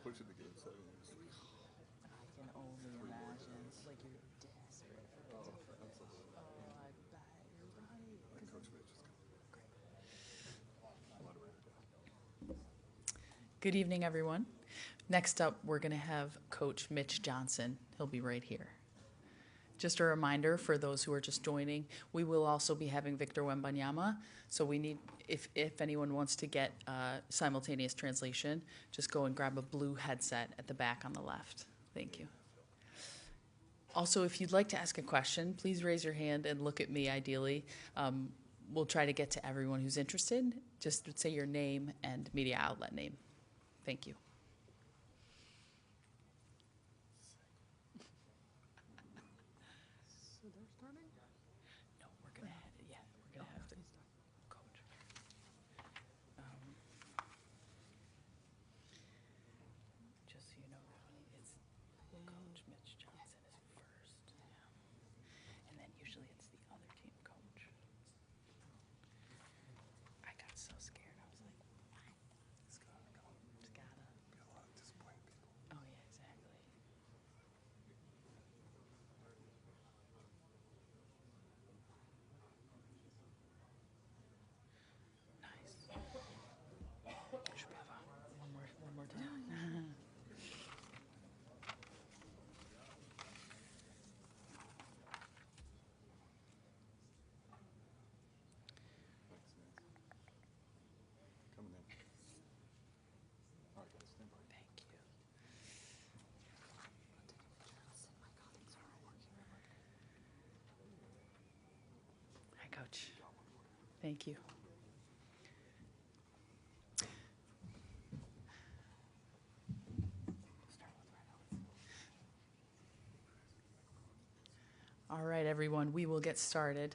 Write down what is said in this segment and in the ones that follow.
pushing the game 7 years. I can only imagine. Like you're desperate for it to fit. Oh, I bet you're right. Coach Mitch is coming. Good evening, everyone. Next up, we're going to have Coach Mitch Johnson. He'll be right here. Just a reminder for those who are just joining, we will also be having Victor Wembanyama. So we need, if anyone wants to get simultaneous translation, just go and grab a blue headset at the back on the left. Thank you. Also, if you'd like to ask a question, please raise your hand and look at me ideally. We'll try to get to everyone who's interested. Just say your name and media outlet name. Thank you. No, we're gonna have it. Yeah, we're gonna have the coach. Just so you know, it's Coach Mitch Johnson is first, and then usually it's the other team coach. I got so scared. I was like, what? Just gotta. Be a lot of disappointed people. Oh yeah, exactly. Nice. Should we have one more time? Coming in. All right, guys, stand by. Thank you. Hi, Coach. Thank you. All right, everyone, we will get started.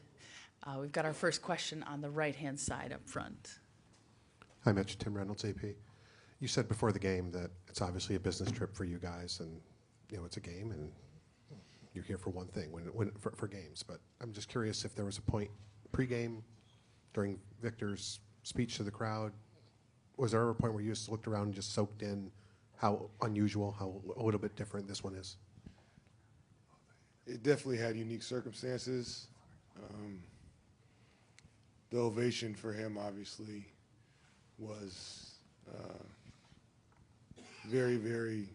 We've got our first question on the right-hand side up front. Hi, Mitch. Tim Reynolds, AP. You said before the game that it's obviously a business trip for you guys, and it's a game, and you're here for one thing, for games. But I'm just curious if there was a point pregame during Victor's speech to the crowd. Was there ever a point where you just looked around and just soaked in how unusual, how a little bit different this one is? It definitely had unique circumstances. The ovation for him obviously was very, very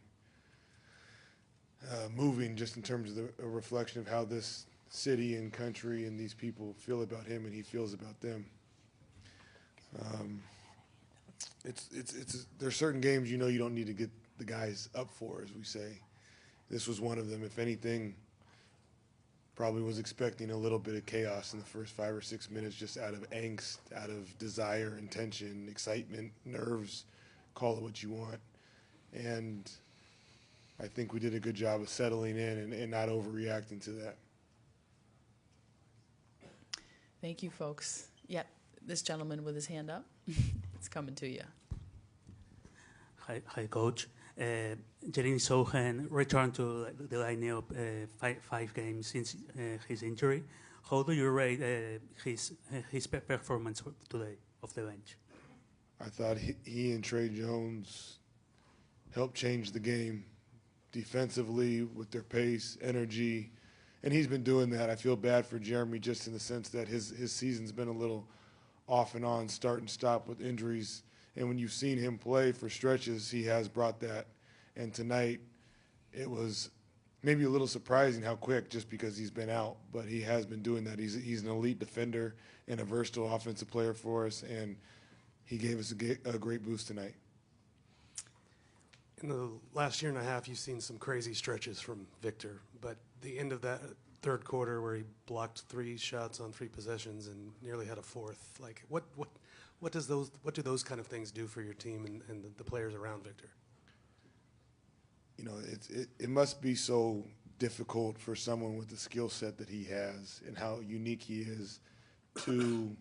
moving, just in terms of a reflection of how this city and country and these people feel about him and he feels about them. There's certain games you don't need to get the guys up for, as we say. This was one of them. If anything, probably was expecting a little bit of chaos in the first 5 or 6 minutes, just out of angst, out of desire, intention, excitement, nerves, call it what you want. And I think we did a good job of settling in and not overreacting to that. Thank you, folks. Yep, this gentleman with his hand up. It's coming to you. Hi, Coach. Jeremy Sohan returned to the lineup 5 games since his injury. How do you rate his performance today off the bench? I thought he and Trey Jones helped change the game defensively with their pace, energy, and he's been doing that. I feel bad for Jeremy just in the sense that his season's been a little off and on, start and stop with injuries. And when you've seen him play for stretches, he has brought that. And tonight, it was maybe a little surprising how quick, just because he's been out. But he has been doing that. He's an elite defender and a versatile offensive player for us, and he gave us a great boost tonight. In the last year and a half, you've seen some crazy stretches from Victor. But the end of that third quarter, where he blocked 3 shots on 3 possessions and nearly had a fourth, like what do those kind of things do for your team and the players around Victor? It must be so difficult for someone with the skill set that he has and how unique he is to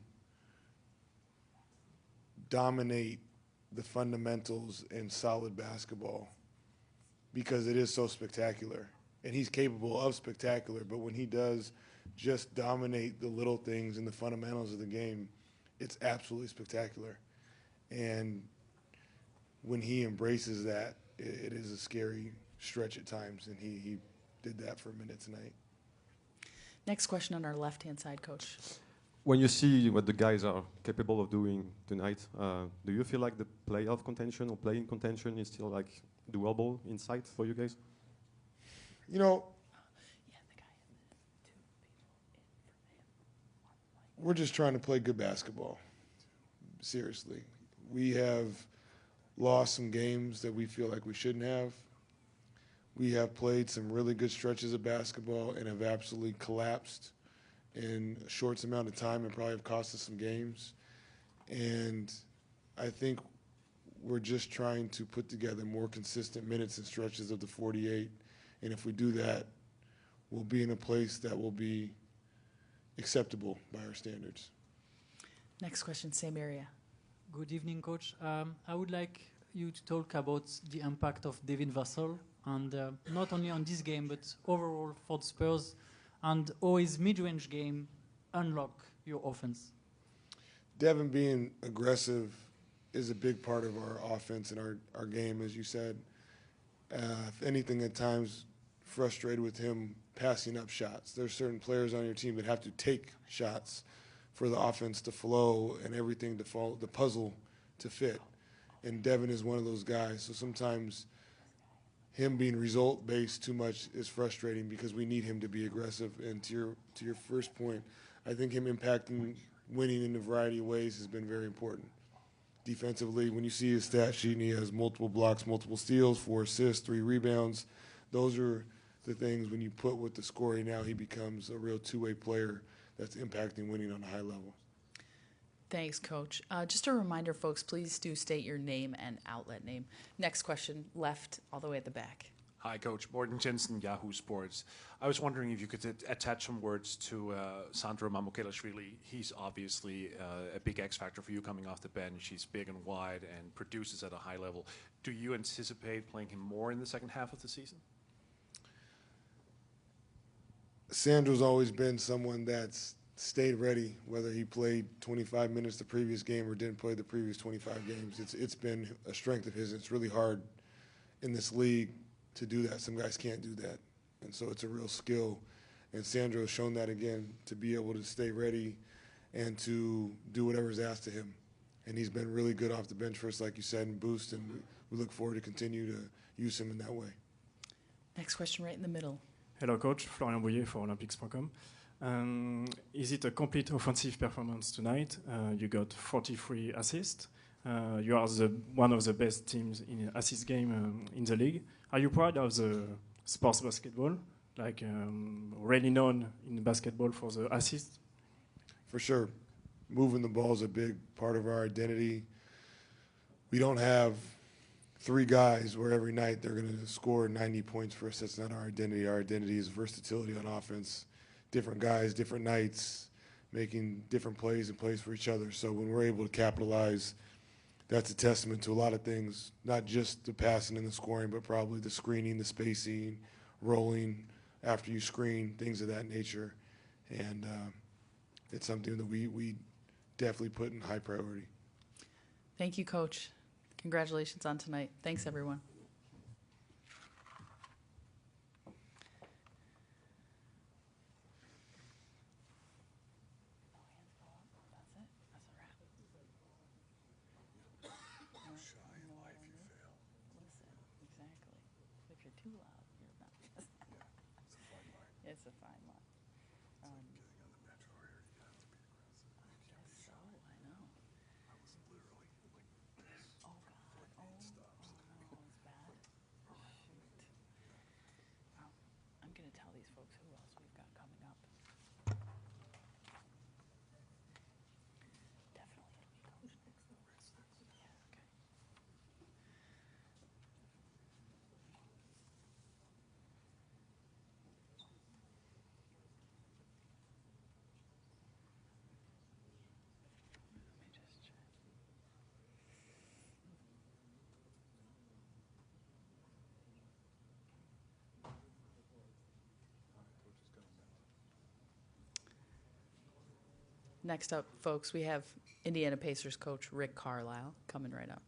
dominate the fundamentals in solid basketball, because it is so spectacular. And he's capable of spectacular, but when he does just dominate the little things and the fundamentals of the game, it's absolutely spectacular. And when he embraces that, it is a scary stretch at times, and he did that for a minute tonight. Next question on our left-hand side, Coach. When you see what the guys are capable of doing tonight, do you feel like the playoff contention or play-in contention is still like doable in sight for you guys? You know, we're just trying to play good basketball. Seriously. We have lost some games that we feel like we shouldn't have. We have played some really good stretches of basketball and have absolutely collapsed in a short amount of time and probably have cost us some games. And I think we're just trying to put together more consistent minutes and stretches of the 48. And if we do that, we'll be in a place that will be acceptable by our standards. Next question, same area. Good evening, Coach. I would like you to talk about the impact of Devin Vassell, and not only on this game, but overall for the Spurs, and how his mid-range game unlock your offense. Devin being aggressive is a big part of our offense and our game, as you said. If anything, at times, frustrated with him passing up shots. There's certain players on your team that have to take shots for the offense to flow and everything to fall, the puzzle to fit. And Devin is one of those guys. So sometimes him being result-based too much is frustrating because we need him to be aggressive. And to your first point, I think him impacting winning in a variety of ways has been very important. Defensively, when you see his stat sheet and he has multiple blocks, multiple steals, 4 assists, 3 rebounds, those are the things when you put with the scoring now, he becomes a real two-way player that's impacting winning on a high level. Thanks, Coach. Just a reminder, folks, please do state your name and outlet name. Next question, left, all the way at the back. Hi, Coach. Morten Jensen, Yahoo Sports. I was wondering if you could attach some words to Sandro Mamukelashvili. He's obviously a big X factor for you coming off the bench. He's big and wide and produces at a high level. Do you anticipate playing him more in the second half of the season? Sandro's always been someone that's stayed ready, whether he played 25 minutes the previous game or didn't play the previous 25 games. It's been a strength of his. It's really hard in this league to do that. Some guys can't do that. And so it's a real skill. And Sandro has shown that again, to be able to stay ready and to do whatever's asked of him. And he's been really good off the bench for us, like you said, and boost, and we look forward to continue to use him in that way. Next question right in the middle. Hello, Coach. Florian Bouillet for Olympics.com. Is it a complete offensive performance tonight? You got 43 assists. You are one of the best teams in assist game in the league. Are you proud of the sports basketball, like really known in basketball for the assists? For sure. Moving the ball is a big part of our identity. We don't have 3 guys where every night they're going to score 90 points for us. That's not our identity. Our identity is versatility on offense. Different guys, different nights, making different plays and plays for each other. So when we're able to capitalize, that's a testament to a lot of things, not just the passing and the scoring, but probably the screening, the spacing, rolling after you screen, things of that nature. And it's something that we definitely put in high priority. Thank you, Coach. Congratulations on tonight. Thanks, everyone. It's a fine line. So, I know. Oh, God. Oh, no, it's bad. Shoot. I'm going to tell these folks who else we've got coming up. Definitely it'll be Coach next. Yeah, okay. Let me just check. Next up, folks, we have Indiana Pacers coach Rick Carlisle coming right up.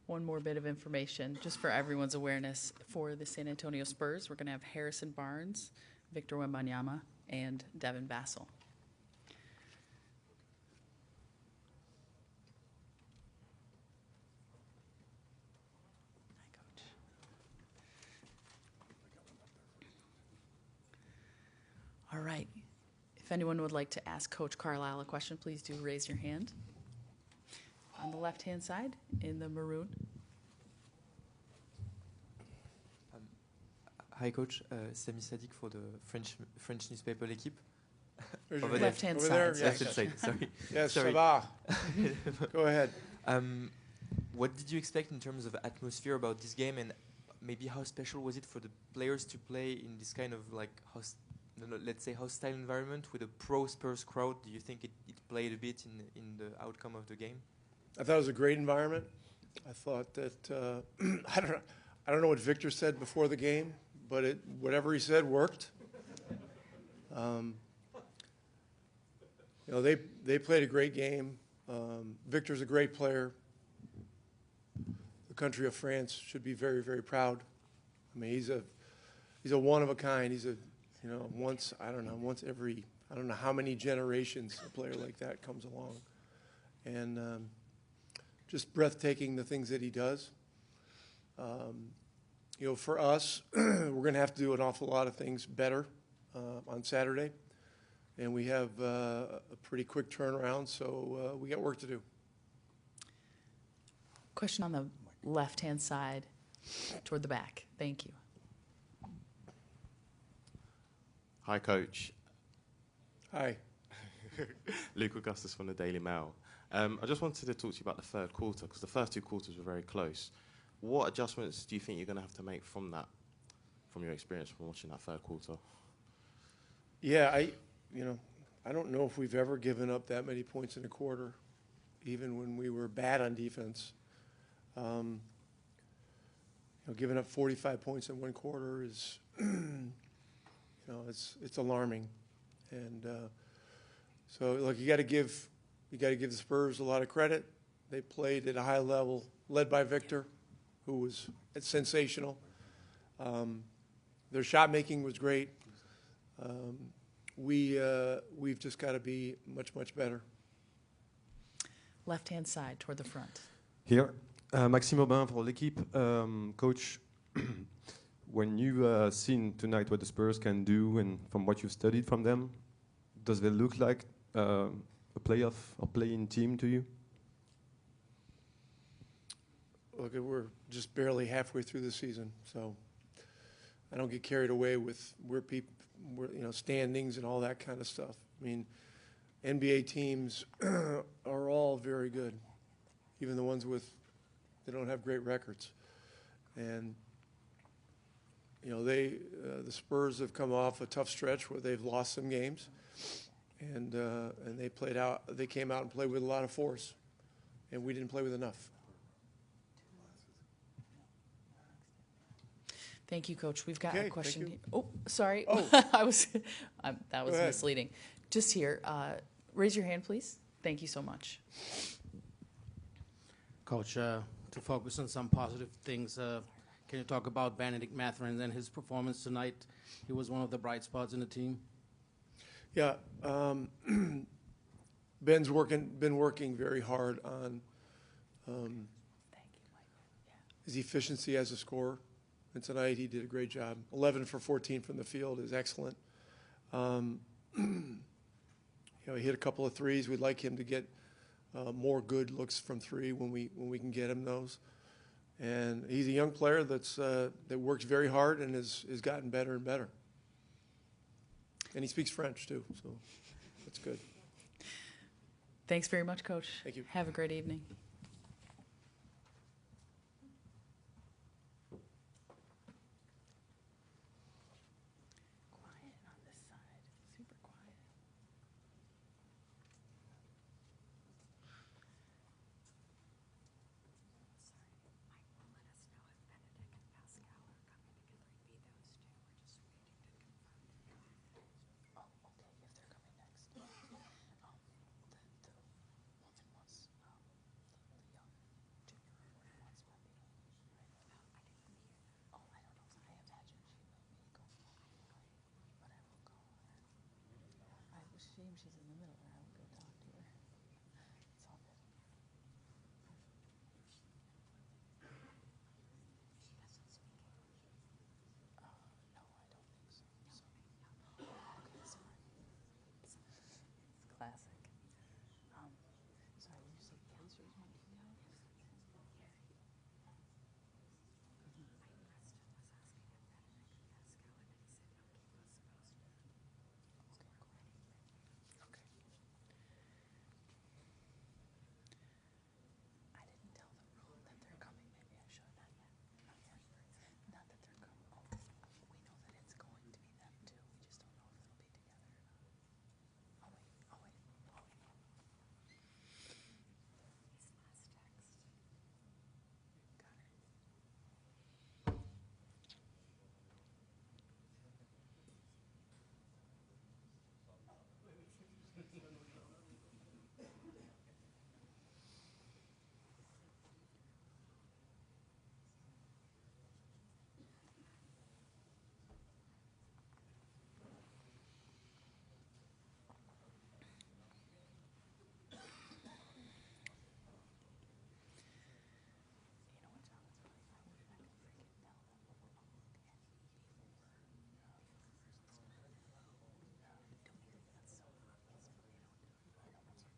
One more bit of information, just for everyone's awareness. For the San Antonio Spurs, we're going to have Harrison Barnes, Victor Wembanyama, and Devin Vassell. Hi, Coach. All right. If anyone would like to ask Coach Carlisle a question, please do raise your hand. On the left-hand side, in the maroon. Hi, Coach. Sami Sadiq for the French newspaper L'Équipe. Over there. Left-hand Over side. there, Left hand side, sorry. Yes, Sorry. ça va. Go ahead. What did you expect in terms of atmosphere about this game, and maybe how special was it for the players to play in this kind of like let's say hostile environment with a pro Spurs crowd? Do you think it played a bit in the outcome of the game? I thought it was a great environment. I thought that I don't know what Victor said before the game, but whatever he said worked. They played a great game. Victor's a great player. The country of France should be very, very proud. I mean, he's a one of a kind. He's once every I don't know how many generations a player like that comes along, and just breathtaking the things that he does. For us, we're going to have to do an awful lot of things better on Saturday, and we have a pretty quick turnaround, so we got work to do. Question on the left-hand side toward the back. Thank you. Hi, Coach. Hi. Luke Augustus from the Daily Mail. I just wanted to talk to you about the third quarter, because the first two quarters were very close. What adjustments do you think you're going to have to make from your experience from watching that third quarter? Yeah, I don't know if we've ever given up that many points in a quarter, even when we were bad on defense. Giving up 45 points in one quarter is, it's alarming, and so look, you got to give the Spurs a lot of credit. They played at a high level, led by Victor, who was sensational. Their shot making was great. We've just got to be much, much better. Left-hand side toward the front. Here, Maxime Aubin for L'Équipe. Coach, when you've seen tonight what the Spurs can do and from what you've studied from them, does they look like a playoff or play-in team to you? Look, we're just barely halfway through the season, so I don't get carried away with where standings and all that kind of stuff. I mean, NBA teams are all very good, even the ones they don't have great records. And the Spurs have come off a tough stretch where they've lost some games, and they came out and played with a lot of force, and we didn't play with enough. Thank you, Coach. We've got Okay, a question. thank you. Oh, sorry. Oh. that was Go ahead. misleading. Just here. Raise your hand, please. Thank you so much. Coach, to focus on some positive things, can you talk about Benedict Mathurin and his performance tonight? He was one of the bright spots in the team. Yeah, Ben's been working very hard on his efficiency as a scorer, and tonight he did a great job. 11 for 14 from the field is excellent. He hit a couple of threes. We'd like him to get more good looks from three when we can get him those. And he's a young player that works very hard and has gotten better and better. And he speaks French too, so that's good. Thanks very much, Coach. Thank you. Have a great evening. Quiet on this side. Super quiet. game, she's in the middle there. I would go talk to her. It's all good. No, I don't think so. Okay, sorry. It's classic. Sorry, did you say Pacers might be out? Okay. I didn't tell the room that they're coming. Maybe I should. Not yet. Not yet. Not that they're coming. Oh, we know that it's going to be them too. We just don't know if they'll be together or not. Oh wait. Oh wait. Oh wait. Got it. You know what, John? It's funny. I wish I could freaking tell them what we're all looking at before. Don't you think that's so obvious, but they don't do it? I don't know.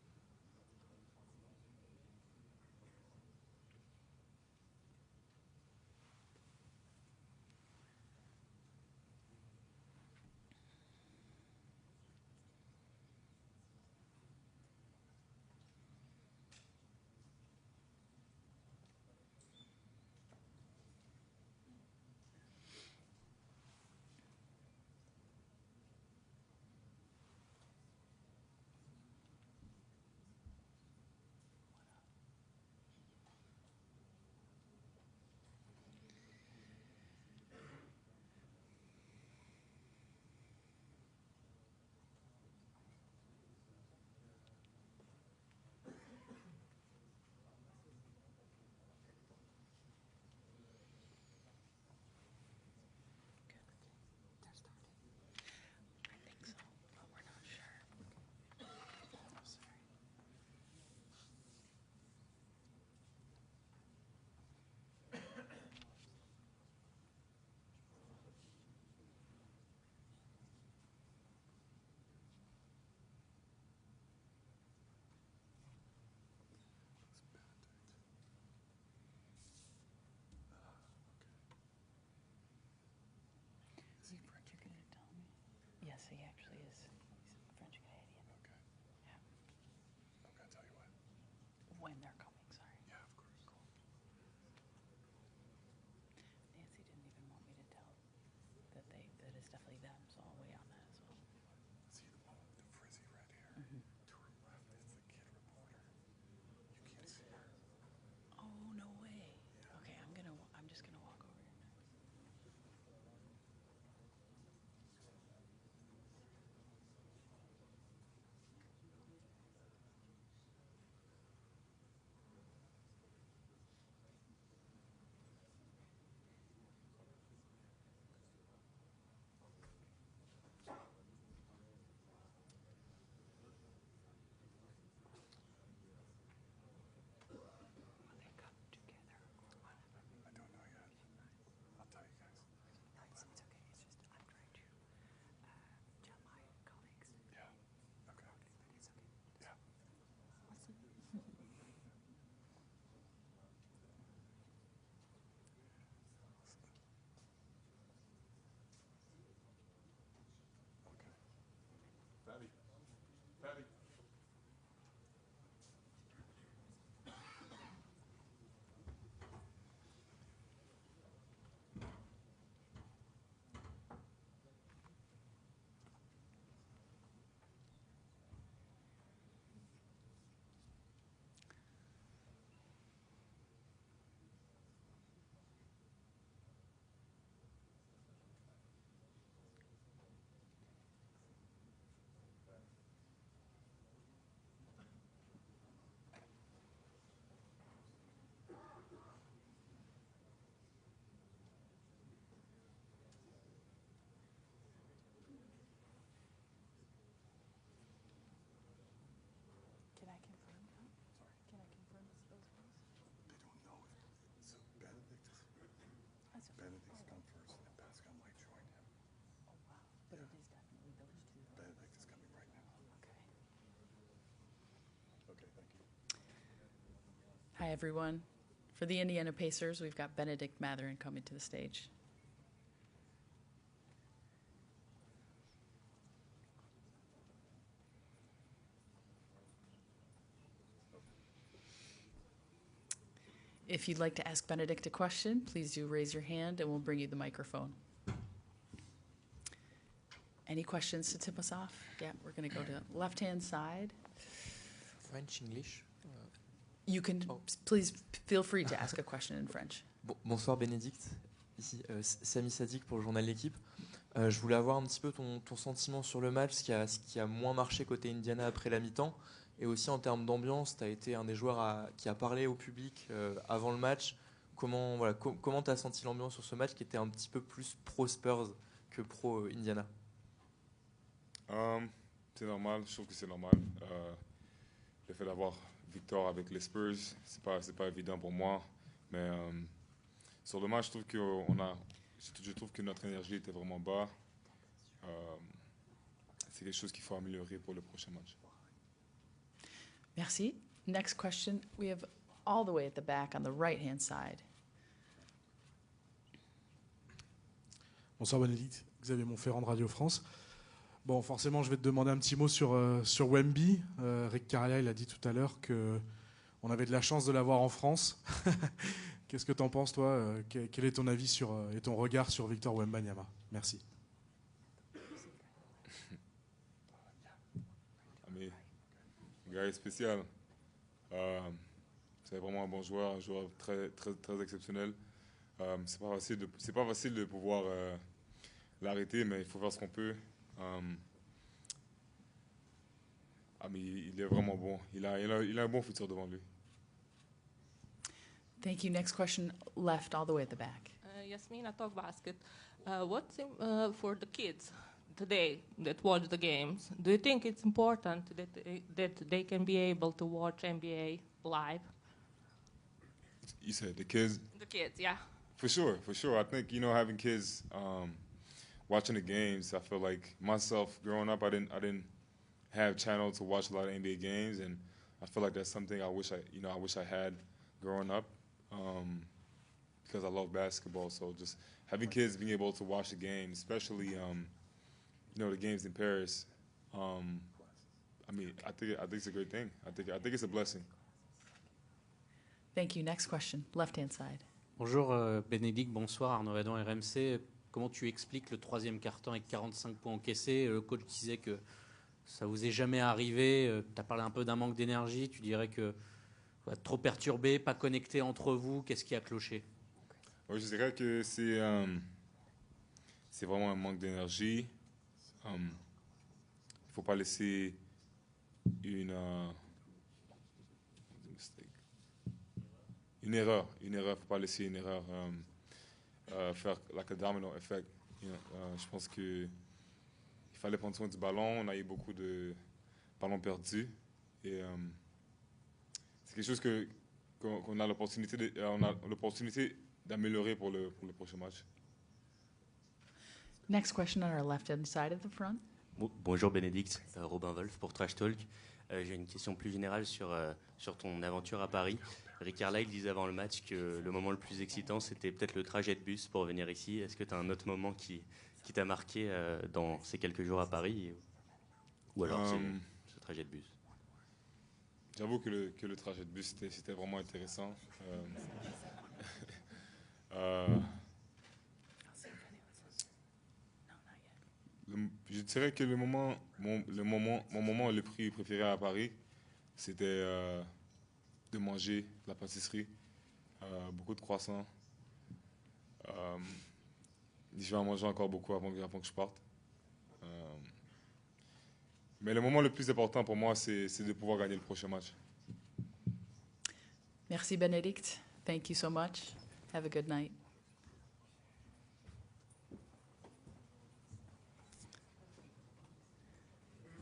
Good. They're starting. I think so, but we're not sure. Oh, sorry. Is he French? You're gonna tell me? Yes, he actually is. He's French Canadian. Okay. Yeah. Okay, I'll tell you what. When they're coming, sorry. Yeah, of course. Cool. Nancy didn't even want me to tell that it's definitely them, so I'll wait on that as well. See the one with the frizzy red hair? Mhm. To her left is the kid reporter. You can't see her. Oh, no way. Okay, I'm just gonna walk over here next. Hi, everyone. For the Indiana Pacers, we've got Benedict Mathurin coming to the stage. If you'd like to ask Benedict a question, please do raise your hand and we'll bring you the microphone. Any questions to tip us off? Yeah, we're going to go to left-hand side. French, English. You can, please feel free to ask a question in French. Bonsoir Bénédicte, ici Samy Sadik pour le journal L'équipe. Je voulais avoir un petit peu ton sentiment sur le match, ce qui a moins marché côté Indiana après la mi-temps, et aussi en termes d'ambiance, tu as été un des joueurs qui a parlé au public avant le match. Comment tu as senti l'ambiance sur ce match qui était un petit peu plus pro-Spurs que pro-Indiana? C'est normal, je trouve que c'est normal. Le fait d'avoir Victor avec les Spurs, c'est pas évident pour moi. Mais sur le match, je trouve que notre énergie était vraiment bas. C'est quelque chose qu'il faut améliorer pour le prochain match. Merci. Next question, we have all the way at the back on the right-hand side. Bonsoir Bénédicte, Xavier Montferrand de Radio France. Bon, forcément, je vais te demander un petit mot sur Wemby. Rick Carlisle il a dit tout à l'heure qu'on avait de la chance de l'avoir en France. Qu'est-ce que tu en penses, toi? Quel est ton avis et ton regard sur Victor Wembanyama? Merci. Mais, un gars spécial. C'est vraiment un bon joueur, un joueur très, très, très exceptionnel. C'est pas facile de pouvoir l'arrêter, mais il faut faire ce qu'on peut. Mais il est vraiment bon. Il a un bon futur devant lui. Thank you. Next question, left all the way at the back. Yasmina Talk Basket. What's for the kids today that watch the games? Do you think it's important that they can be able to watch NBA live? You said the kids? The kids, yeah. For sure. I think, having kids watching the games, I feel like myself growing up, I didn't have channel to watch a lot of NBA games, and I feel like that's something I wish I had growing up, because I love basketball. So just having kids being able to watch the games, especially the games in Paris, I think it's a great thing. I think it's a blessing. Thank you. Next question, left-hand side. Bonjour Bénédicte, bonsoir Arnaud Redon, RMC. Comment tu expliques le troisième quart-temps avec 45 points encaissés? Le coach disait que ça vous est jamais arrivé. Tu as parlé un peu d'un manque d'énergie. Tu dirais que trop perturbé, pas connecté entre vous. Qu'est-ce qui a cloché? Oui, je dirais que c'est vraiment un manque d'énergie. Il ne faut pas laisser une erreur. Il ne faut pas laisser une erreur faire like a domino effect. Je pense qu'il fallait prendre soin du ballon. On a eu beaucoup de ballons perdus. Et c'est quelque chose qu'on a l'opportunité d'améliorer pour le prochain match. Next question on our left-hand side of the front. Bonjour Bénédicte, Robin Wolf pour Trash Talk. J'ai une question plus générale sur ton aventure à Paris. Rick Carlisle disait avant le match que le moment le plus excitant, c'était peut-être le trajet de bus pour venir ici. Est-ce que tu as un autre moment qui t'a marqué dans ces quelques jours à Paris, ou alors ce trajet de bus? J'avoue que le trajet de bus, c'était vraiment intéressant. Je dirais que mon moment le plus préféré à Paris, c'était de manger de la pâtisserie, beaucoup de croissants. Je vais en manger encore beaucoup avant que je parte. Mais le moment le plus important pour moi, c'est de pouvoir gagner le prochain match. Merci Bénédicte. Thank you so much. Have a good night.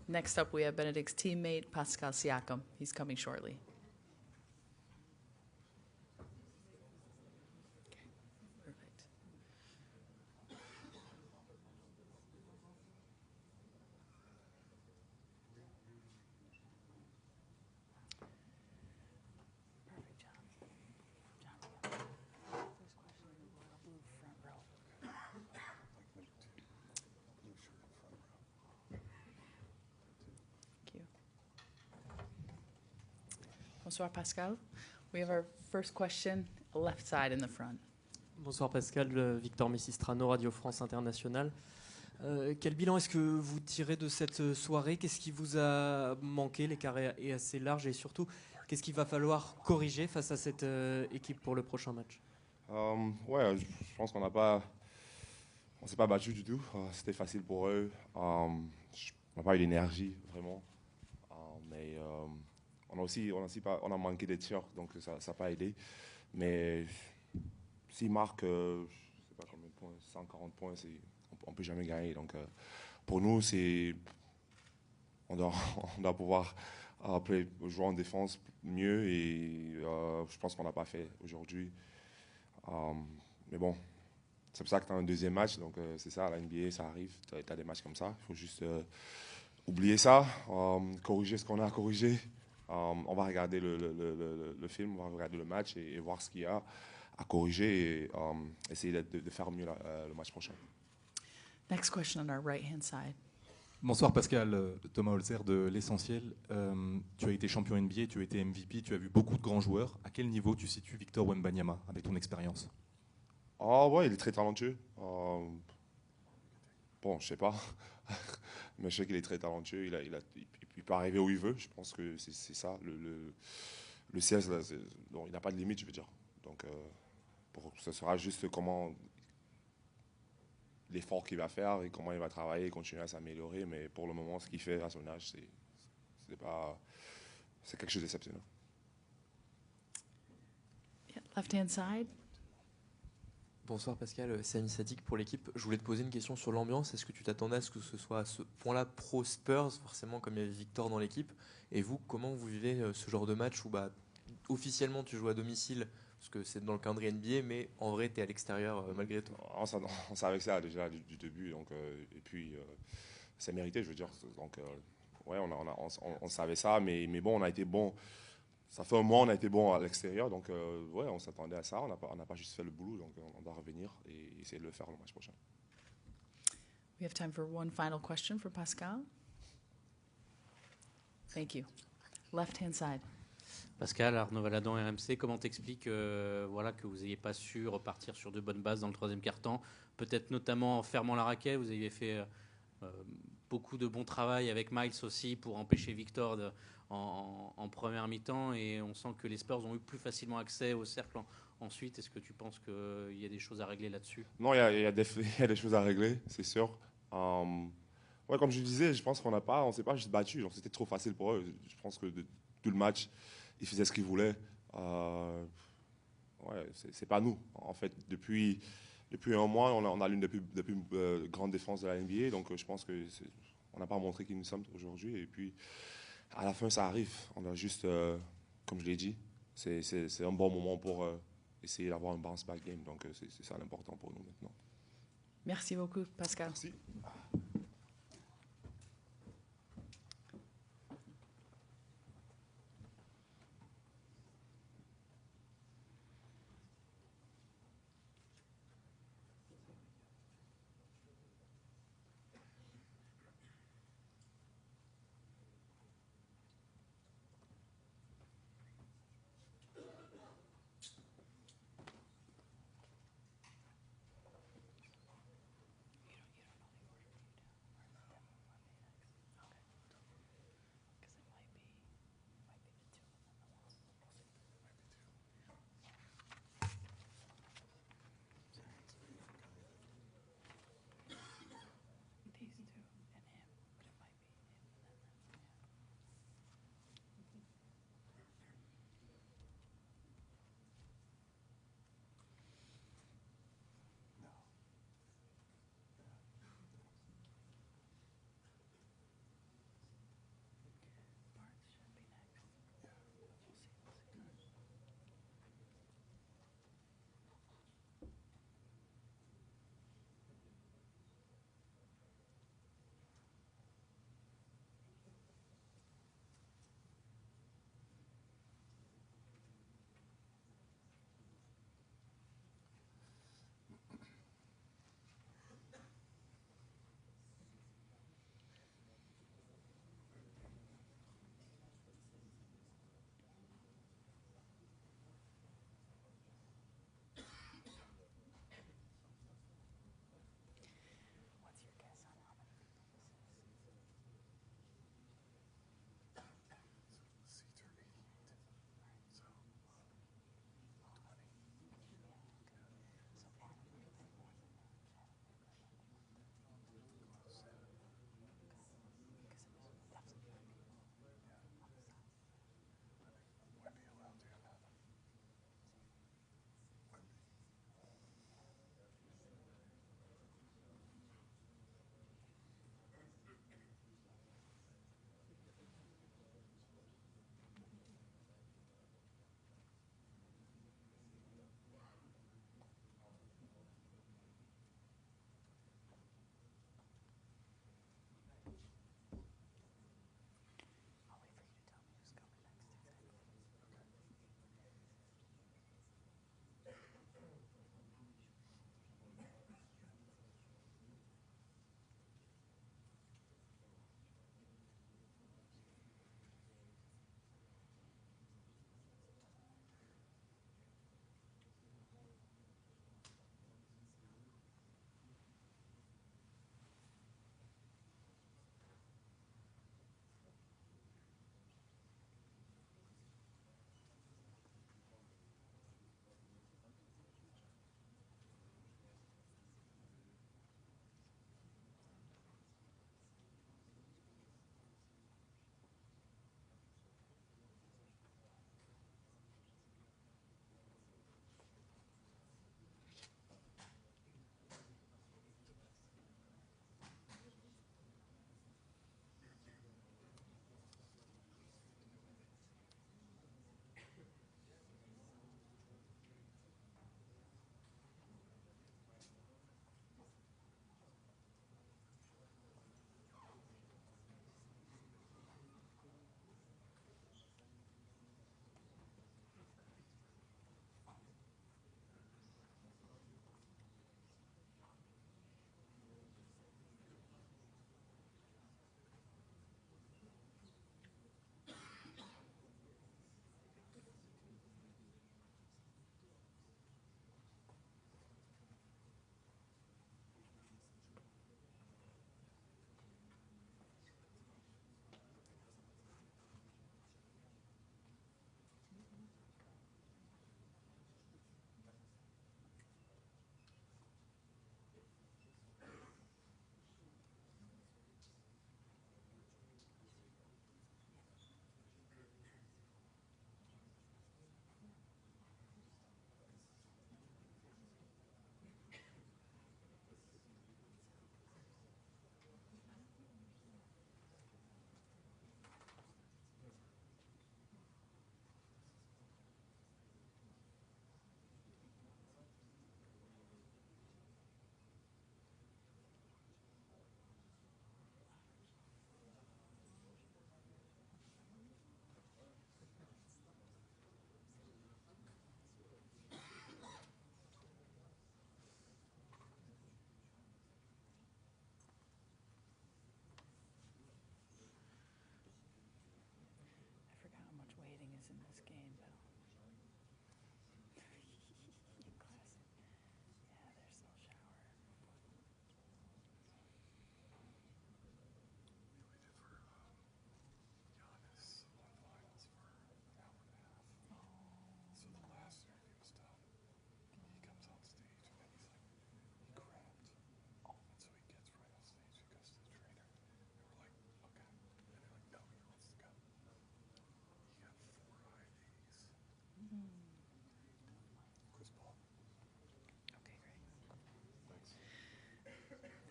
Next up, we have Benedict's teammate, Pascal Siakam. He's coming shortly. Perfect. Perfect job. Bonsoir Pascal. We have our first question, left side in the front. Bonsoir Pascal, Victor Messistrano, Radio France Internationale. Quel bilan est-ce que vous tirez de cette soirée? Qu'est-ce qui vous a manqué? L'écart est assez large et surtout, qu'est-ce qu'il va falloir corriger face à cette équipe pour le prochain match? Ouais, je pense qu'on s'est pas battu du tout. C'était facile pour eux. On n'a pas eu l'énergie vraiment. Mais on a manqué de tirs, donc ça n'a pas aidé. Mais s'ils marquent, je ne sais pas combien de points, 140 points, on ne peut jamais gagner. Donc pour nous, on doit pouvoir jouer en défense mieux et je pense qu'on n'a pas fait aujourd'hui. Mais bon, c'est pour ça que tu as un deuxième match, donc c'est ça, la NBA, ça arrive, tu as des matchs comme ça. Il faut juste oublier ça, corriger ce qu'on a à corriger. On va regarder le film, on va regarder le match et voir ce qu'il y a à corriger et essayer de faire mieux le match prochain. Next question on our right-hand side. Bonsoir Pascal, Thomas Holzer de L'Essentiel. Tu as été champion NBA, tu as été MVP, tu as vu beaucoup de grands joueurs. À quel niveau tu situes Victor Wembanyama avec ton expérience? Ouais, il est très talentueux. Bon, je sais pas, mais je sais qu'il est très talentueux. Il peut arriver où il veut. Je pense que c'est ça. Le CS, là, il n'a pas de limite, je veux dire. Donc, ce sera juste l'effort qu'il va faire et comment il va travailler, continuer à s'améliorer. Mais pour le moment, ce qu'il fait à son âge, c'est quelque chose d'exceptionnel. Yeah, left-hand side. Bonsoir Pascal, Sami Sadik pour l'équipe. Je voulais te poser une question sur l'ambiance. Est-ce que tu t'attendais à ce que ce soit à ce point-là pro Spurs, forcément comme il y avait Victor dans l'équipe? Et vous, comment vous vivez ce genre de match où officiellement tu joues à domicile, parce que c'est dans le calendrier NBA, mais en vrai tu es à l'extérieur malgré tout? On savait ça déjà du début, donc, et puis c'est mérité, je veux dire. Donc, ouais, on savait ça, mais bon, on a été bon. Ça fait un mois, on a été bon à l'extérieur, donc ouais, on s'attendait à ça. On n'a pas juste fait le boulot, donc on doit revenir et essayer de le faire le match prochain. We have time for one final question for Pascal. Thank you. Left-hand side. Pascal, Arnaud Valadon, RMC, comment t'expliques que vous n'ayez pas su repartir sur de bonnes bases dans le troisième quart-temps? Peut-être notamment en fermant la raquette, vous aviez fait beaucoup de bon travail avec Miles aussi pour empêcher Victor en première mi-temps, et on sent que les Spurs ont eu plus facilement accès au cercle ensuite. Est-ce que tu penses qu'il y a des choses à régler là-dessus? Non, il y a des choses à régler, c'est sûr. Ouais, comme je disais, je pense on s'est pas juste battu, donc c'était trop facile pour eux. Je pense que tout le match, ils faisaient ce qu'ils voulaient. Ouais, c'est pas nous. En fait, depuis un mois, on a l'une des plus grandes défenses de la NBA, donc je pense qu'on n'a pas montré qui nous sommes aujourd'hui. Et puis, à la fin, ça arrive. On doit juste, comme je l'ai dit, c'est un bon moment pour essayer d'avoir un bounce back game. Donc, c'est ça l'important pour nous maintenant. Merci beaucoup, Pascal. Merci.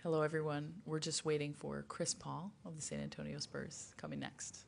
Hello, everyone. We're just waiting for Chris Paul of the San Antonio Spurs coming next.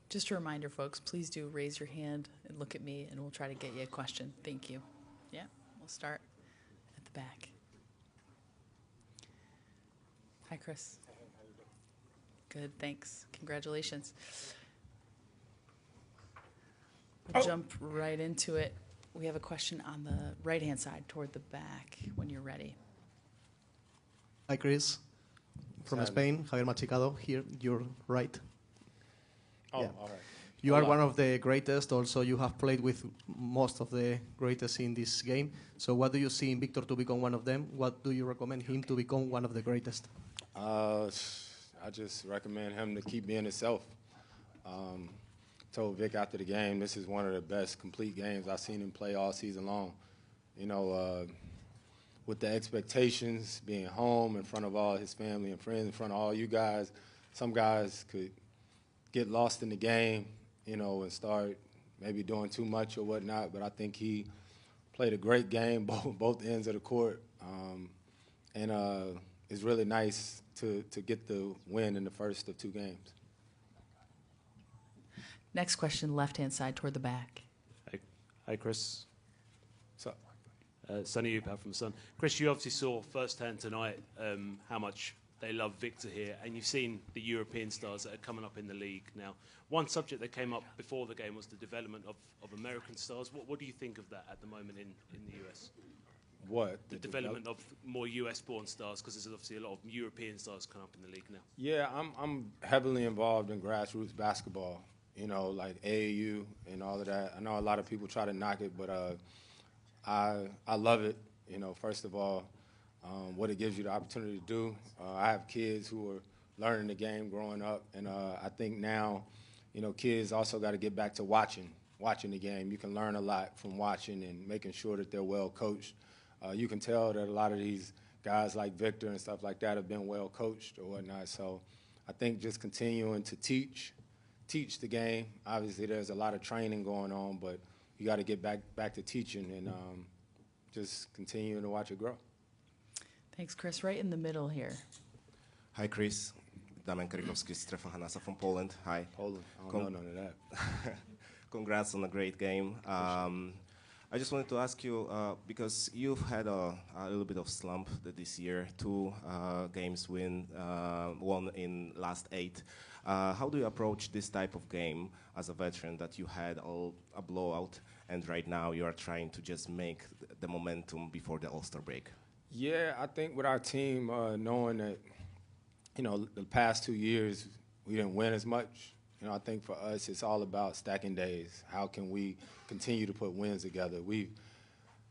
Just a reminder, folks, please do raise your hand and look at me, and we'll try to get you a question. Thank you. Yeah, we'll start at the back. Hi, Chris. Good, thanks. Congratulations. We'll jump right into it. We have a question on the right-hand side toward the back when you're ready. Hi, Chris. From Spain, Javier Machicado, here, your right. Oh, Yeah. all right. You are one of the greatest. Also, you have played with most of the greatest in this game. So what do you see in Victor to become one of them? What do you recommend him to become one of the greatest? I just recommend him to keep being himself. Told Vic after the game, this is one of the best complete games I've seen him play all season long. You know, with the expectations, being home in front of all his family and friends, in front of all you guys, some guys could get lost in the game, you know, and start maybe doing too much or whatnot. But I think he played a great game, both ends of the court. And it's really nice to get the win in the first of two games. Next question, left-hand side toward the back. Hi, Chris. What's up? Sonny Upal from The Sun. Chris, you obviously saw firsthand tonight how much they love Victor here, and you've seen the European stars that are coming up in the league now. One subject that came up before the game was the development of American stars. What do you think of that at the moment in the US? What? The development of more US-born stars, because there's obviously a lot of European stars coming up in the league now. Yeah, I'm heavily involved in grassroots basketball, you know, like AAU and all of that. I know a lot of people try to knock it, but I love it, you know, first of all. What it gives you the opportunity to do. I have kids who are learning the game growing up, and I think now, you know, kids also got to get back to watching the game. You can learn a lot from watching and making sure that they're well coached. You can tell that a lot of these guys like Victor and stuff like that have been well coached or whatnot. So I think just continuing to teach the game. Obviously, there's a lot of training going on, but you got to get back to teaching and just continuing to watch it grow. Thanks, Chris. Right in the middle here. Hi, Chris. Damian Karikowski, Strefa Hanasa from Poland. Hi. Poland. I don't know none of that. Congrats on a great game. I just wanted to ask you, because you've had a little bit of slump this year, 2 games won in last 8. How do you approach this type of game as a veteran that you had a blowout and right now you are trying to just make the momentum before the All-Star break? Yeah, I think with our team, knowing that, you know, the past 2 years we didn't win as much, you know, I think for us it's all about stacking days. How can we continue to put wins together? We've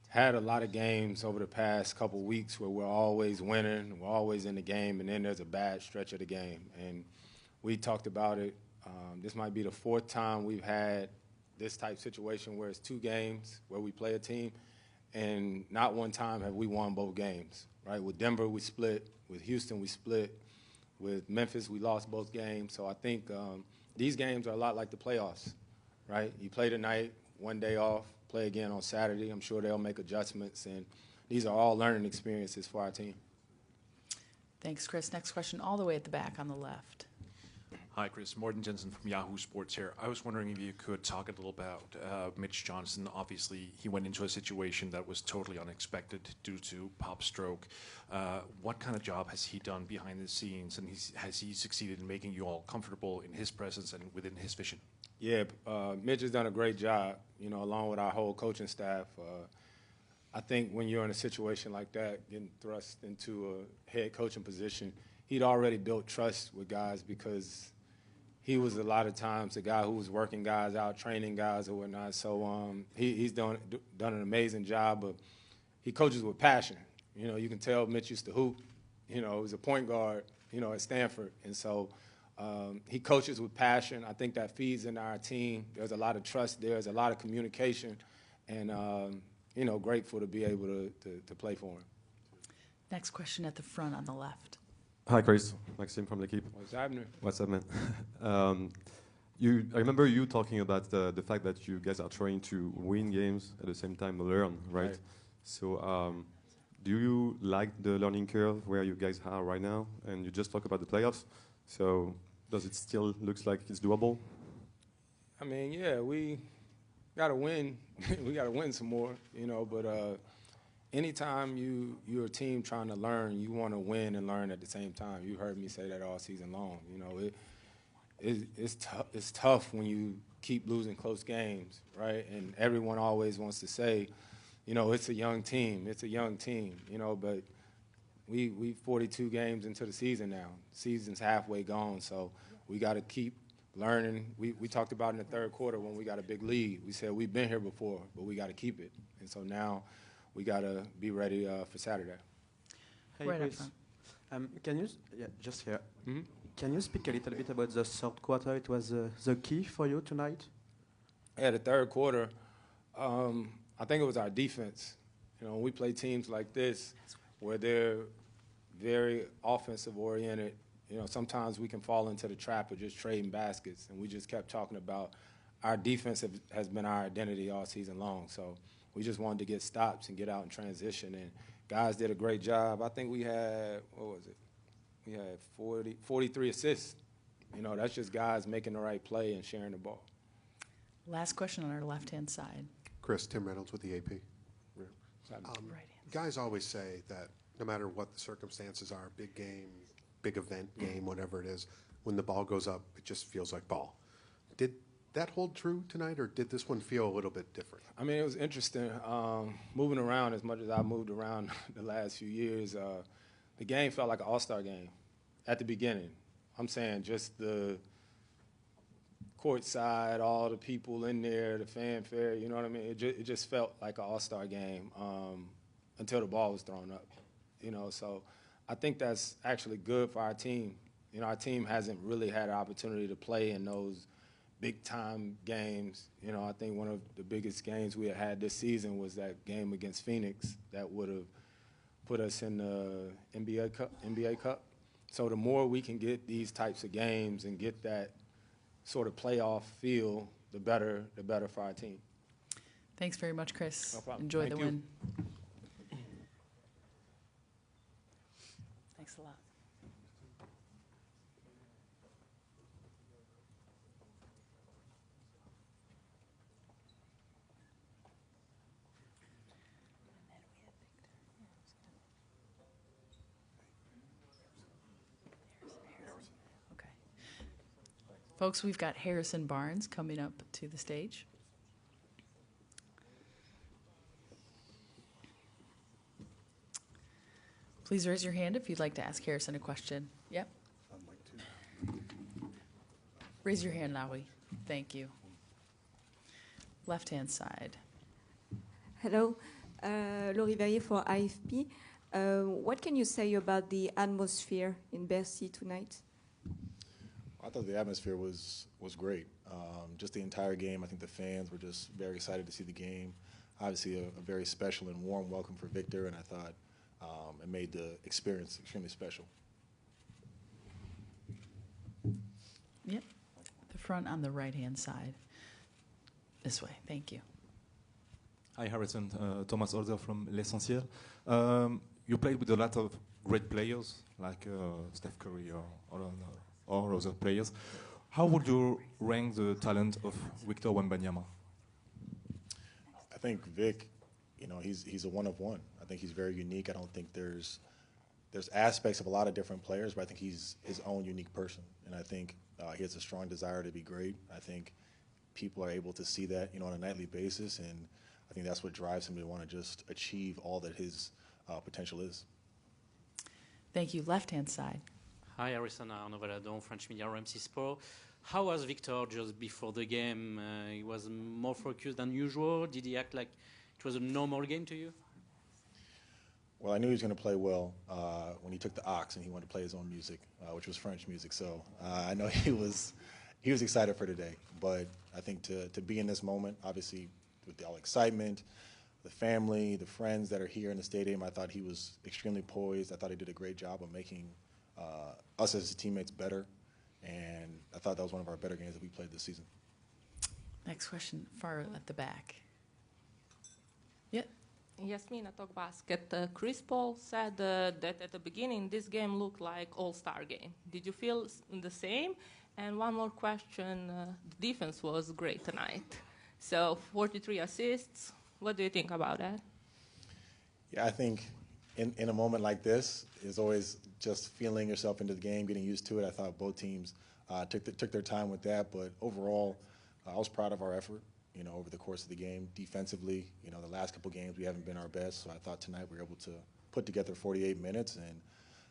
had a lot of games over the past couple weeks where we're always winning, we're always in the game, and then there's a bad stretch of the game. And we talked about it. This might be the 4th time we've had this type of situation where it's 2 games where we play a team, and not one time have we won both games, right? With Denver, we split. With Houston, we split. With Memphis, we lost both games. So I think these games are a lot like the playoffs, right? You play tonight, one day off, play again on Saturday. I'm sure they'll make adjustments, and these are all learning experiences for our team. Thanks, Chris. Next question all the way at the back on the left. Hi, Chris. Morten Jensen from Yahoo Sports here. I was wondering if you could talk a little about Mitch Johnson. Obviously, he went into a situation that was totally unexpected due to pop stroke. What kind of job has he done behind the scenes, and has he succeeded in making you all comfortable in his presence and within his vision? Yeah, Mitch has done a great job, along with our whole coaching staff. I think when you're in a situation like that, getting thrust into a head coaching position, he'd already built trust with guys because he was a lot of times the guy who was working guys out, training guys or whatnot. So he's done an amazing job. But he coaches with passion. You can tell Mitch used to hoop. He was a point guard, at Stanford. And so he coaches with passion. I think that feeds into our team. There's a lot of trust there. There's a lot of communication. And, grateful to be able to play for him. Next question at the front on the left. Hi, Chris. Maxime from L'Equipe. What's happening? What's up, man? I remember you talking about the fact that you guys are trying to win games at the same time learn, right? So do you like the learning curve where you guys are right now? And you just talk about the playoffs. So does it still look like it's doable? I mean, yeah, we got to win. We got to win some more, but anytime you're a team trying to learn, you want to win and learn at the same time. You heard me say that all season long. It's tough when you keep losing close games, right? And everyone always wants to say, it's a young team. It's a young team, but we 42 games into the season now. Season's halfway gone, so we got to keep learning. We talked about in the third quarter when we got a big lead. We said we've been here before, but we got to keep it. And so now we got to be ready for Saturday. Hey, right Chris. Can you, just here. Mm-hmm. Can you speak a little bit about the third quarter? It was the key for you tonight? Yeah, the third quarter, I think it was our defense. When we play teams like this where they're very offensive oriented, sometimes we can fall into the trap of just trading baskets, and we just kept talking about our defense has been our identity all season long. So we just wanted to get stops and get out in transition, and guys did a great job. I think we had, we had 43 assists. That's just guys making the right play and sharing the ball. Last question on our left-hand side. Chris, Tim Reynolds with the AP. Guys always say that no matter what the circumstances are, big game, big event game, whatever it is, when the ball goes up, it just feels like ball. Did that hold true tonight, or did this one feel a little bit different? I mean, it was interesting. Moving around as much as I moved around the last few years, the game felt like an all-star game at the beginning. I'm saying just the court side, all the people in there, the fanfare, you know what I mean? It just felt like an all-star game until the ball was thrown up, So I think that's actually good for our team. Our team hasn't really had an opportunity to play in those big-time games. I think one of the biggest games we had this season was that game against Phoenix that would have put us in the NBA Cup. So the more we can get these types of games and get that sort of playoff feel, the better for our team. Thanks very much, Chris. No problem. Enjoy Thank the you. win. Thanks a lot. Okay. Folks, we've got Harrison Barnes coming up to the stage. Please raise your hand if you'd like to ask Harrison a question. Yep. I'd like to. Raise your hand, Lawi. Thank you. Left-hand side. Hello, Laurie Verrier for AFP. What can you say about the atmosphere in Bercy tonight? I thought the atmosphere was great. Just the entire game, I think the fans were just very excited to see the game. obviously a very special and warm welcome for Victor, and I thought it made the experience extremely special. Yep. The front on the right-hand side. This way. Thank you. Hi, Harrison. Thomas Older from L'Essentiel. You played with a lot of great players, like Steph Curry or other players. How would you rank the talent of Victor Wembanyama? I think Vic, he's a one of one. I think he's very unique. I don't think there's aspects of a lot of different players, but I think he's his own unique person. And I think he has a strong desire to be great. I think people are able to see that, on a nightly basis, and I think that's what drives him to want to just achieve all that his potential is. Thank you. Left-hand side. Hi, Harrison, Arnaud Valadon, French Media, RMC Sport. How was Victor just before the game? He was more focused than usual. Did he act like it was a normal game to you? Well, I knew he was going to play well when he took the aux and he wanted to play his own music, which was French music. So I know he was excited for today. But I think to be in this moment, obviously with all excitement, the family, the friends that are here in the stadium, I thought he was extremely poised. I thought he did a great job of making us as his teammates better. And I thought that was one of our better games that we played this season. Next question, far at the back. Yep. Yasmina Talk Basket. Chris Paul said that at the beginning this game looked like all-star game. Did you feel the same? And one more question, the defense was great tonight. So 43 assists, what do you think about that? Yeah, I think in a moment like this, is always just feeling yourself into the game, getting used to it. I thought both teams took their time with that, but overall, I was proud of our effort, over the course of the game. Defensively, the last couple games we haven't been our best, so I thought tonight we were able to put together 48 minutes, and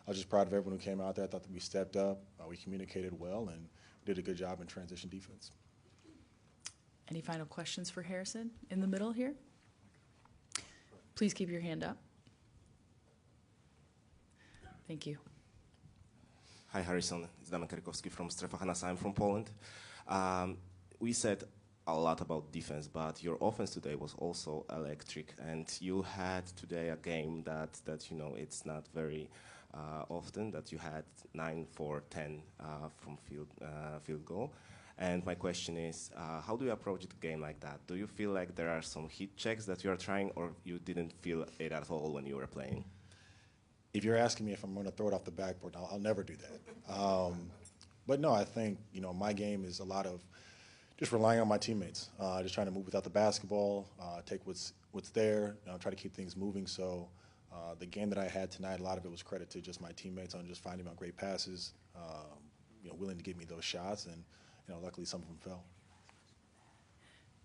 I was just proud of everyone who came out there. I thought that we stepped up, we communicated well, and did a good job in transition defense. Any final questions for Harrison in the middle here? Please keep your hand up. Thank you. Hi, Harrison. It's Damian Karikowski from Strefa Hanasa. I'm from Poland. We said a lot about defense, but your offense today was also electric, and you had today a game that it's not very often that you had 9 for 10 from field goal. And my question is, how do you approach the game like that? Do you feel like there are some hit checks that you are trying, or you didn't feel it at all when you were playing? If you're asking me if I'm going to throw it off the backboard, I'll never do that. But no, I think, my game is a lot of just relying on my teammates, just trying to move without the basketball, take what's there, try to keep things moving. So the game that I had tonight, a lot of it was credit to just my teammates on just finding my great passes, willing to give me those shots, and luckily some of them fell.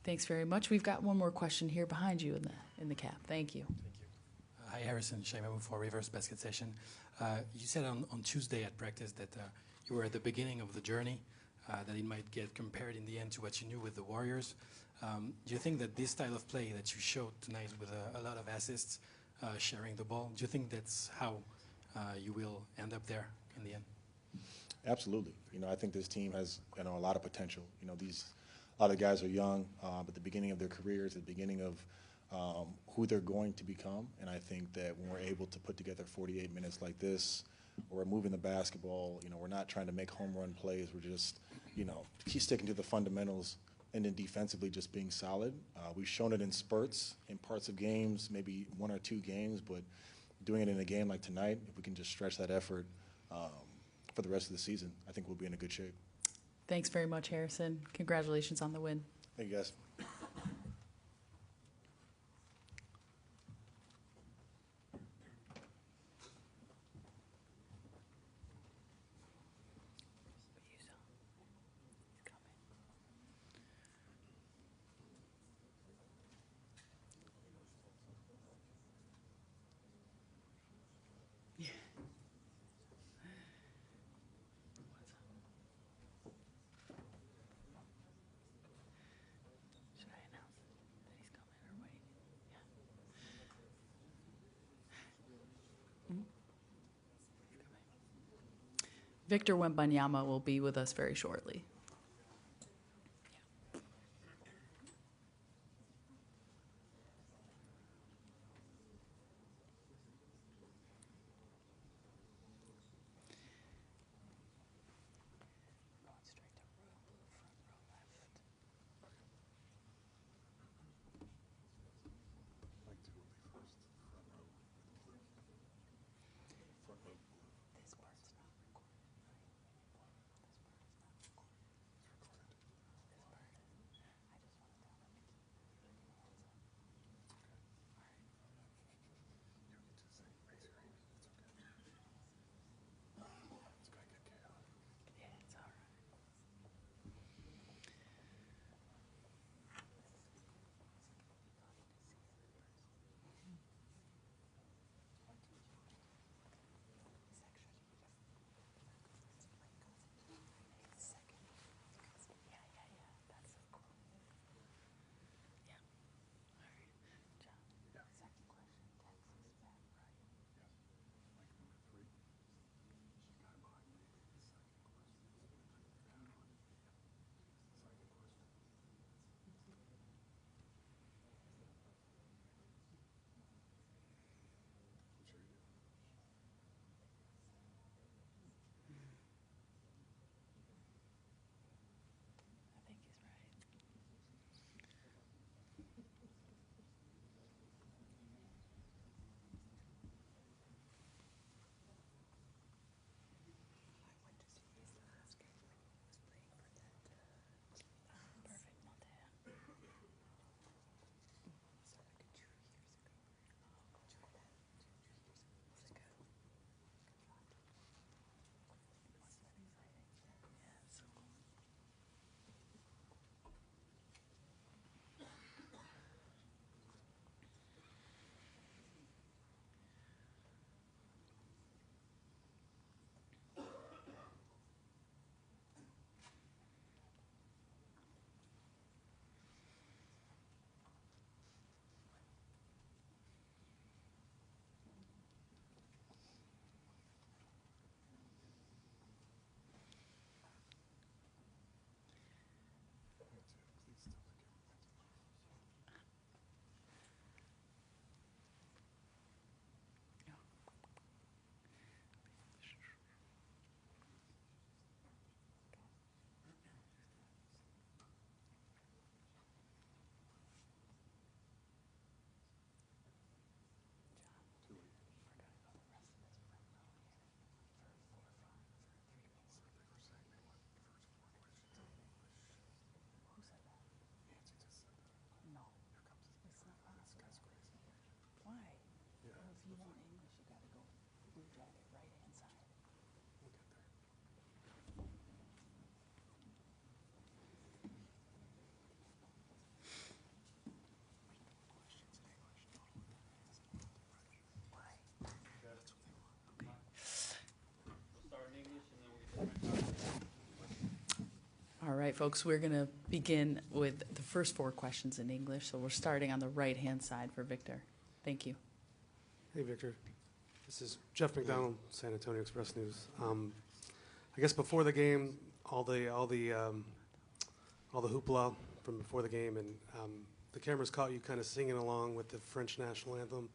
Thanks very much. We've got one more question here behind you in the cap. Thank you. Hi, Harrison. Shaimabu for Reverse Basket Session. You said on Tuesday at practice that you were at the beginning of the journey, that it might get compared in the end to what you knew with the Warriors. Do you think that this style of play that you showed tonight with a lot of assists, sharing the ball, do you think that's how you will end up there in the end? Absolutely. I think this team has a lot of potential. A lot of guys are young, at the beginning of their careers, at the beginning of who they're going to become. And I think that when we're able to put together 48 minutes like this, we're moving the basketball, we're not trying to make home run plays. We're just, keep sticking to the fundamentals, and then defensively just being solid. We've shown it in spurts, in parts of games, maybe 1 or 2 games, but doing it in a game like tonight, if we can just stretch that effort for the rest of the season, I think we'll be in a good shape. Thanks very much, Harrison. Congratulations on the win. Thank you, guys. Victor Wembanyama will be with us very shortly. right, folks, we're going to begin with the first 4 questions in English. So we're starting on the right-hand side for Victor. Thank you. Hey, Victor. This is Jeff McDonald, San Antonio Express News. I guess before the game, all the hoopla from before the game, and the cameras caught you kind of singing along with the French national anthem.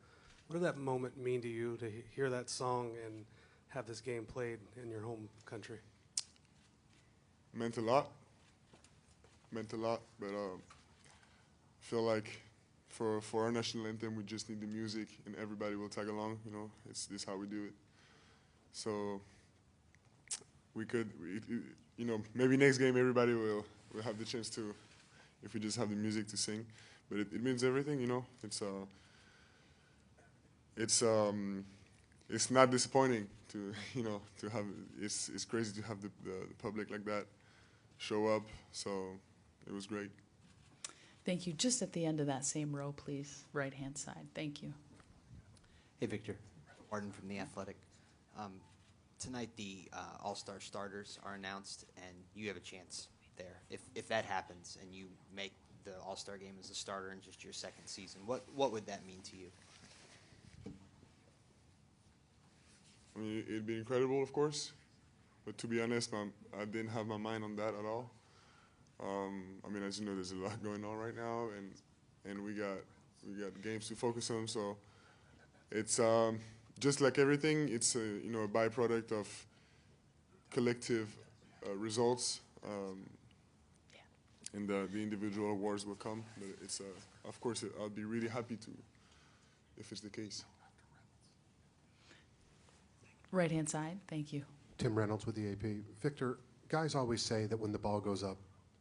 What did that moment mean to you to hear that song and have this game played in your home country? Meant a lot. But I feel like for our national anthem, we just need the music, and everybody will tag along. You know, this is how we do it. So we could, you know, maybe next game everybody will have the chance to, if we just have the music to sing. But it means everything, you know. It's not disappointing to, you know, to have. It's crazy to have the public like that show up. So it was great. Thank you. Just at the end of that same row, please. Right-hand side. Thank you. Hey, Victor. Martin from The Athletic. Tonight, the All-Star starters are announced, and you have a chance there. If that happens and you make the All-Star game as a starter in just your second season, what would that mean to you? I mean, it'd be incredible, of course. But to be honest, I didn't have my mind on that at all. I mean, as you know, there's a lot going on right now, and we got games to focus on. So it's just like everything. It's a byproduct of collective results, and the individual awards will come. But it's of course I'll be really happy to if it's the case. Right-hand side. Thank you. Tim Reynolds with the AP. Victor, guys always say that when the ball goes up,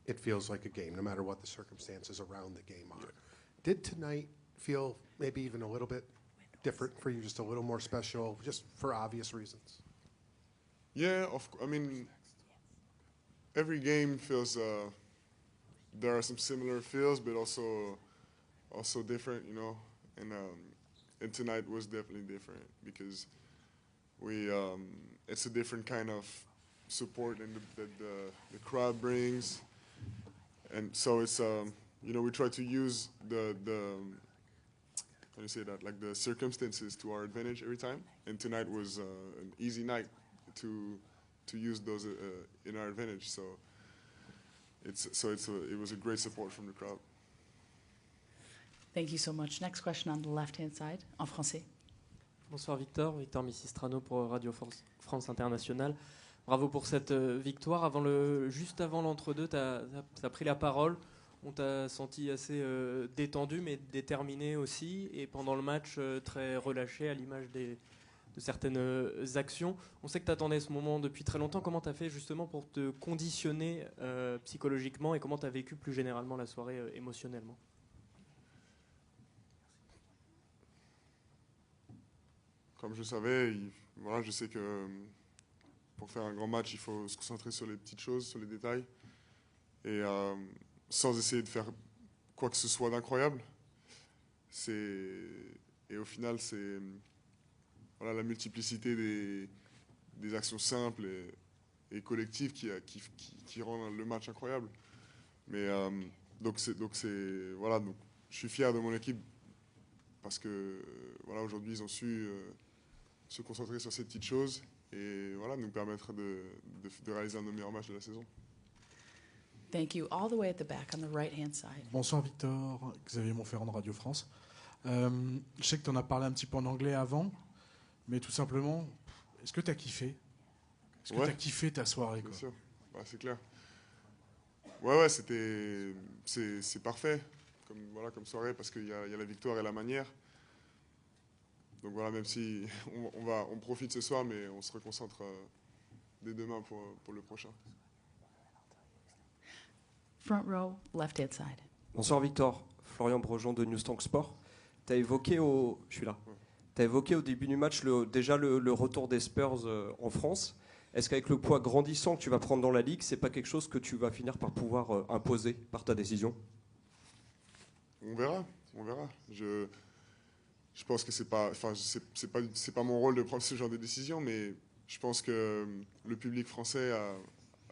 it feels like a game, no matter what the circumstances around the game are. Did tonight feel maybe even a little bit different for you, just a little more special, just for obvious reasons? Yeah, I mean, every game feels. There are some similar feels, but also different, you know. And tonight was definitely different because it's a different kind of support that the crowd brings, and so it's we try to use the how do you say that, like the circumstances to our advantage every time. And tonight was an easy night to use those in our advantage. So it was a great support from the crowd. Thank you so much. Next question on the left-hand side, en français. Bonsoir Victor, Victor Missistrano pour Radio France Internationale. Bravo pour cette victoire. Juste avant l'entre-deux, tu as pris la parole. On t'a senti assez détendu, mais déterminé aussi. Et pendant le match, très relâché à l'image de certaines actions. On sait que tu attendais ce moment depuis très longtemps. Comment tu as fait justement pour te conditionner psychologiquement et comment tu as vécu plus généralement la soirée émotionnellement? Comme je savais, je sais que pour faire un grand match, il faut se concentrer sur les petites choses, sur les détails, et sans essayer de faire quoi que ce soit d'incroyable. Et au final, c'est la multiplicité des actions simples et collectives qui rend le match incroyable. Mais donc je suis fier de mon équipe parce que aujourd'hui ils ont su se concentrer sur ces petites choses et nous permettre de réaliser un de nos meilleurs matchs de la saison. Thank you. All the way at the back on the right-hand side. Bonsoir Victor, Xavier Montferrand de Radio France. Je sais que tu en as parlé un petit peu en anglais avant, mais tout simplement, est-ce que tu as kiffé? Est-ce que tu as kiffé ta soirée, quoi? Bien sûr, c'est clair. Ouais, c'est parfait comme soirée parce qu'il y a la victoire et la manière. Donc voilà, même si on profite ce soir, mais on se reconcentre dès demain pour le prochain. Front row, left-hand side. Bonsoir Victor, Florian Brejon de Newstank Sport. Tu as évoqué au début du match déjà le retour des Spurs en France. Est-ce qu'avec le poids grandissant que tu vas prendre dans la Ligue, c'est pas quelque chose que tu vas finir par pouvoir imposer par ta décision? On verra. Je pense que c'est pas mon rôle de prendre ce genre de décision, mais je pense que le public français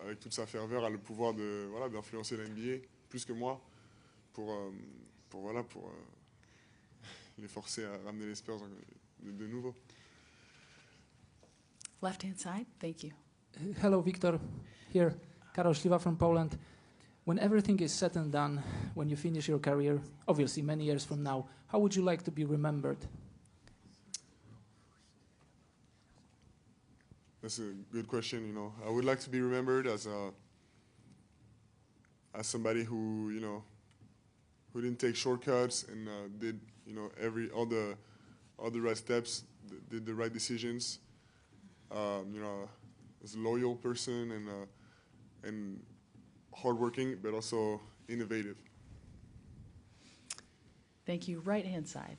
avec toute sa ferveur, a le pouvoir d'influencer la NBA plus que moi pour les forcer à ramener les Spurs de nouveau. Left-hand side, thank you. Hello, Victor. Here, Karol Śliwa from Poland. When everything is said and done, when you finish your career, obviously many years from now, how would you like to be remembered? That's a good question. I would like to be remembered as somebody who didn't take shortcuts and did all the right steps, did the right decisions. As a loyal person and hardworking, but also innovative. Thank you. Right-hand side.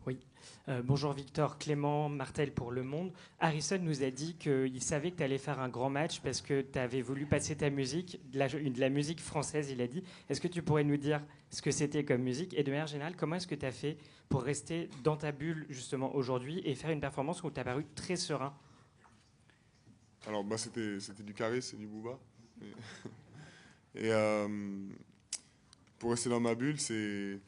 Oui. Bonjour Victor, Clément Martel pour Le Monde. Harrison nous a dit qu'il savait que tu allais faire un grand match parce que tu avais voulu passer ta musique, de la musique française, il a dit. Est-ce que tu pourrais nous dire ce que c'était comme musique? Et de manière générale, comment est-ce que tu as fait pour rester dans ta bulle justement aujourd'hui et faire une performance où tu as paru très serein? Alors, c'était du charisme, c'est du booba. Et pour rester dans ma bulle, c'est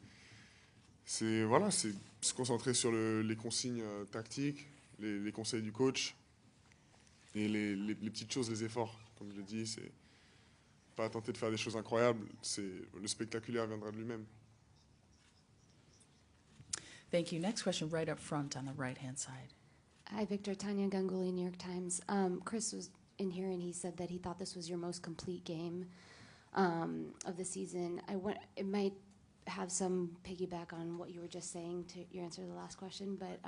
se concentrer sur les consignes tactiques, les conseils du coach et les petites choses, les efforts. Comme je l'ai dit, c'est pas tenter de faire des choses incroyables, le spectaculaire viendra de lui-même. Thank you. Next question right up front on the right-hand side. Hi, Victor. Tanya Ganguly, New York Times. Chris was in here and he said that he thought this was your most complete game of the season. It might have some piggyback on what you were just saying to your answer to the last question, but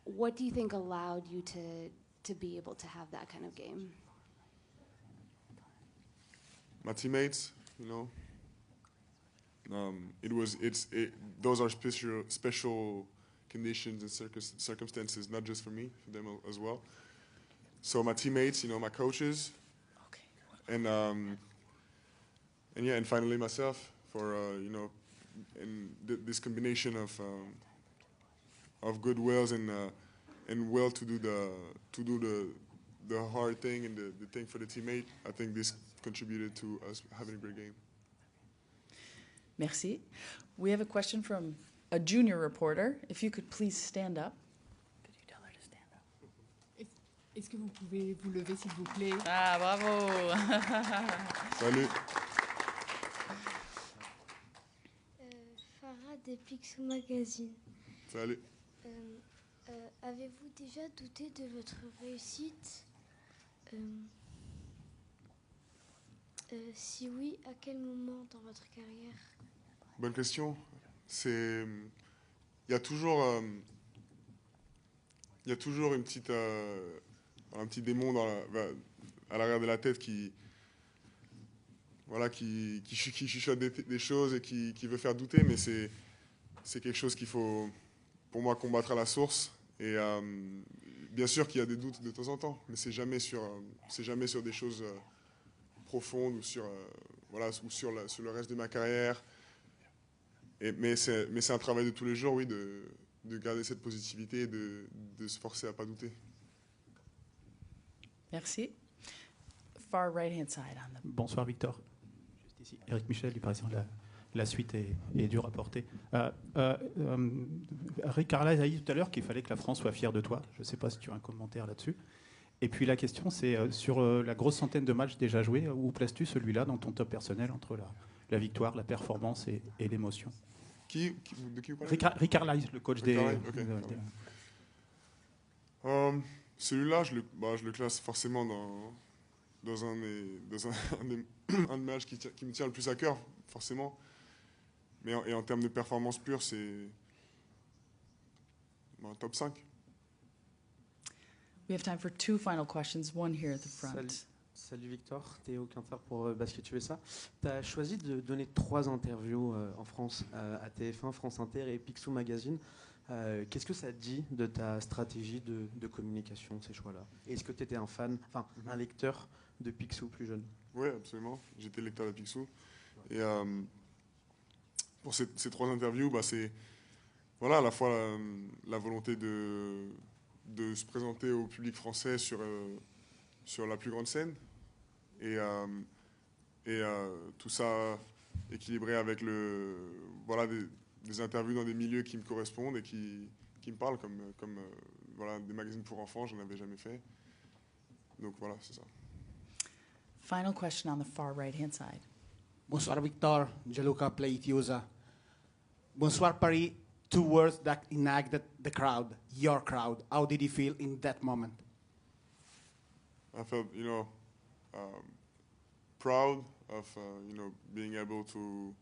what do you think allowed you to be able to have that kind of game? My teammates, those are special conditions and circumstances, not just for me, for them as well. So my teammates, my coaches, and finally myself for and this combination of good wills and will to do the hard thing and the thing for the teammate. I think this contributed to us having a great game. Merci. We have a question from a junior reporter. If you could please stand up. Could you tell her to stand up? Est-ce que vous pouvez vous lever, s'il vous plaît? Ah, bravo. Salut. Farah de Picsou Magazine. Salut. Avez-vous déjà douté de votre réussite? Si oui, à quel moment dans votre carrière? Bonne question. Il y a toujours un petit démon à l'arrière de la tête qui chuchote des choses et qui veut faire douter, mais c'est quelque chose qu'il faut, pour moi, combattre à la source. Et bien sûr qu'il y a des doutes de temps en temps, mais c'est jamais sur des choses profondes ou sur le reste de ma carrière. Mais c'est un travail de tous les jours, oui, de garder cette positivité et de se forcer à ne pas douter. Merci. Far right-hand side. Bonsoir Victor. Juste ici, Eric Michel du Paris Accor. La suite est dure à porter. Rick Carlisle a dit tout à l'heure qu'il fallait que la France soit fière de toi. Je ne sais pas si tu as un commentaire là-dessus. Et puis la question, c'est sur la grosse centaine de matchs déjà joués, où places-tu celui-là dans ton top personnel entre la victoire, la performance et l'émotion? De qui vous parlez? Rick Carlisle, le coach des... Celui-là, je le classe forcément dans un des matchs qui me tient le plus à cœur, forcément. Mais en termes de performance pure, c'est top 5. We have time for two final questions, one here at the front. Salut Victor, Théo Quinter pour Basket USA. Tu as choisi de donner 3 interviews en France à TF1, France Inter et Picsou Magazine. Qu'est-ce que ça dit de ta stratégie de communication, ces choix-là? Est-ce que tu étais un lecteur de Picsou plus jeune? Oui, absolument. J'étais lecteur de Picsou. Et pour ces 3 interviews, c'est à la fois la volonté de se présenter au public français sur la plus grande scène, tout ça équilibré avec voilà, des interviews dans des milieux qui me correspondent et qui me parlent, comme voilà, des magazines pour enfants, j'en avais jamais fait. Donc voilà, c'est ça. Final question on the far right-hand side. Bonsoir Victor, Gianluca Pleitiosa. Bonsoir Paris, 2 words that ignited the crowd, your crowd. How did you feel in that moment? I felt, proud of, being able to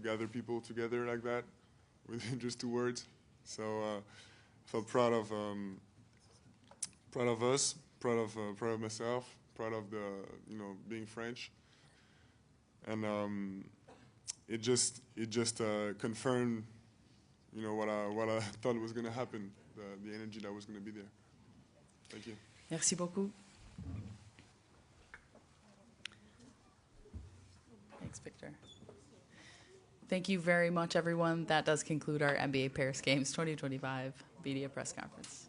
gather people together like that within just 2 words. So I felt proud of us, proud of myself, proud of being French, and it just confirmed, what I thought was going to happen, the energy that was going to be there. Thank you. Merci beaucoup. Thanks, Victor. Thank you very much, everyone. That does conclude our NBA Paris Games 2025 media press conference.